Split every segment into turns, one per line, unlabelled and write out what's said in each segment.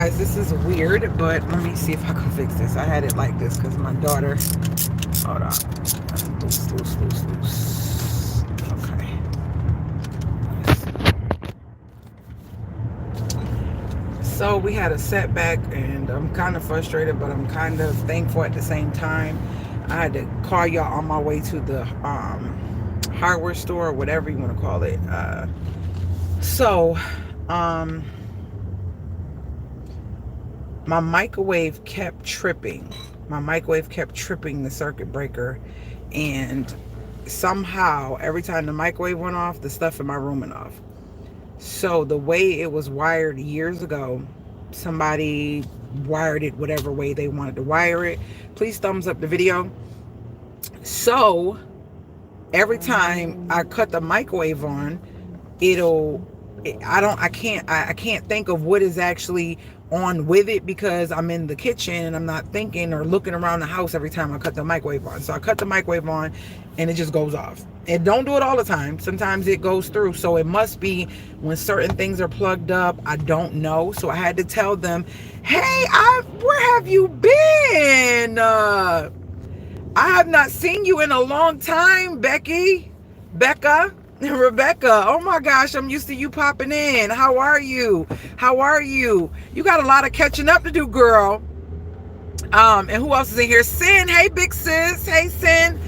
Guys, this is weird, but let me see if I can fix this. I had it like this because my daughter. Hold on. Loose, loose, loose, loose. Okay. So we had a setback, and I'm kind of frustrated, but I'm kind of thankful at the same time. I had to call y'all on my way to the hardware store, or whatever you want to call it. So, my microwave kept tripping. My microwave kept tripping the circuit breaker, and somehow every time the microwave went off, the stuff in my room went off. So the way it was wired years ago, somebody wired it whatever way they wanted to wire it. Please thumbs up the video. So every time I cut the microwave on, I can't think of what is actually on with it because I'm in the kitchen and I'm not thinking or looking around the house every time I cut the microwave on. So I cut the microwave on and it just goes off. It don't do it all the time. Sometimes it goes through. So it must be when certain things are plugged up. I don't know. So I had to tell them, hey, where have you been? I have not seen you in a long time, Becca. Rebecca, oh my gosh, I'm used to you popping in. How are you? You got a lot of catching up to do, girl. And who else is in here? Sin, hey big sis, hey Sin.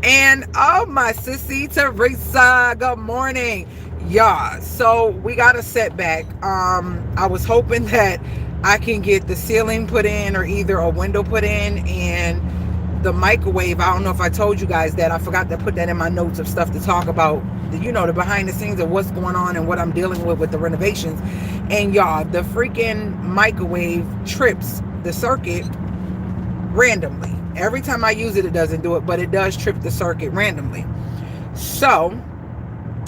And oh my sissy Teresa, good morning. Yeah, so we got a setback. I was hoping that I can get the ceiling put in or either a window put in, and the microwave, I don't know if I told you guys that. I forgot to put that in my notes of stuff to talk about, the behind the scenes of what's going on and what I'm dealing with the renovations. And y'all, the freaking microwave trips the circuit randomly. Every time I use it, it doesn't do it, but it does trip the circuit randomly. So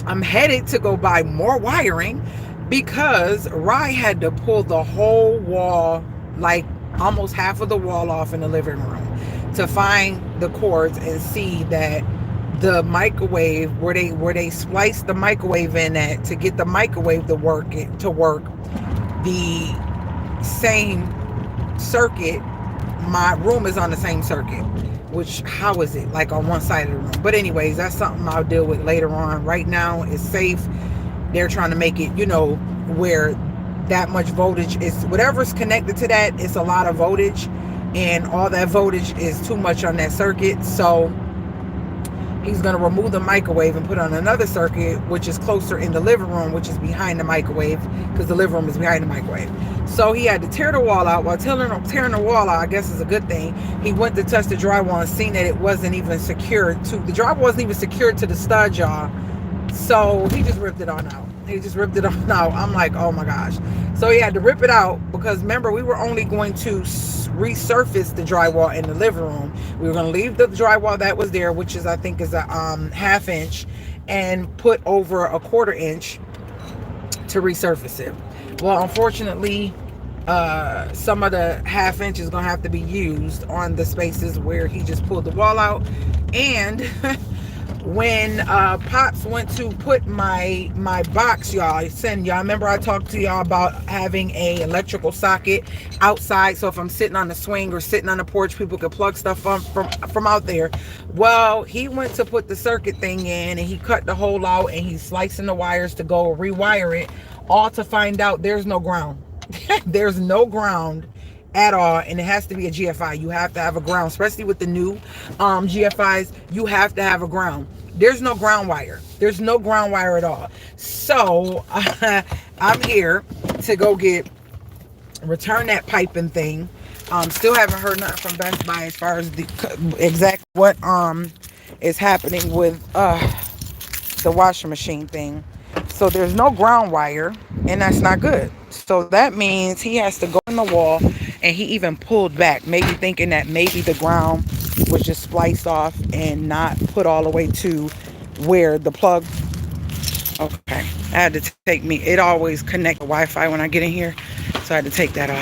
I'm headed to go buy more wiring because Rye had to pull the whole wall, like almost half of the wall off in the living room, to find the cords and see that the microwave, where they spliced the microwave in at to get the microwave to work the same circuit. My room is on the same circuit, which, how is it like on one side of the room? But anyways, that's something I'll deal with later on. Right now it's safe. They're trying to make it, where that much voltage is, whatever's connected to that, it's a lot of voltage, and all that voltage is too much on that circuit. So he's going to remove the microwave and put on another circuit, which is closer in the living room, which is behind the microwave, because the living room is behind the microwave. So he had to tear the wall out. While tearing the wall out, I guess is a good thing, he went to touch the drywall and seen that it wasn't even secured to the drywall, wasn't even secured to the stud jaw. So he just ripped it on out. I'm like, oh my gosh. So he had to rip it out because remember, we were only going to resurface the drywall in the living room. We were going to leave the drywall that was there, which is, I think, is a half inch, and put over a quarter inch to resurface it. Well, unfortunately, some of the half inch is going to have to be used on the spaces where he just pulled the wall out. And when Pops went to put my box, y'all remember I talked to y'all about having a electrical socket outside, so if I'm sitting on the swing or sitting on the porch, people could plug stuff from out there. Well, he went to put the circuit thing in, and he cut the hole out, and he's slicing the wires to go rewire it, all to find out there's no ground. There's no ground at all, and it has to be a GFI. You have to have a ground, especially with the new GFIs. You have to have a ground. There's no ground wire. There's no ground wire at all. So I'm here to go return that piping thing. Still haven't heard nothing from Best Buy as far as the exact what is happening with the washing machine thing. So there's no ground wire, and that's not good. So that means he has to go in the wall, and he even pulled back, maybe thinking that maybe the ground was just spliced off and not put all the way to where the plug. Okay, I had to take it always connect the Wi-Fi when I get in here, so I had to take that off.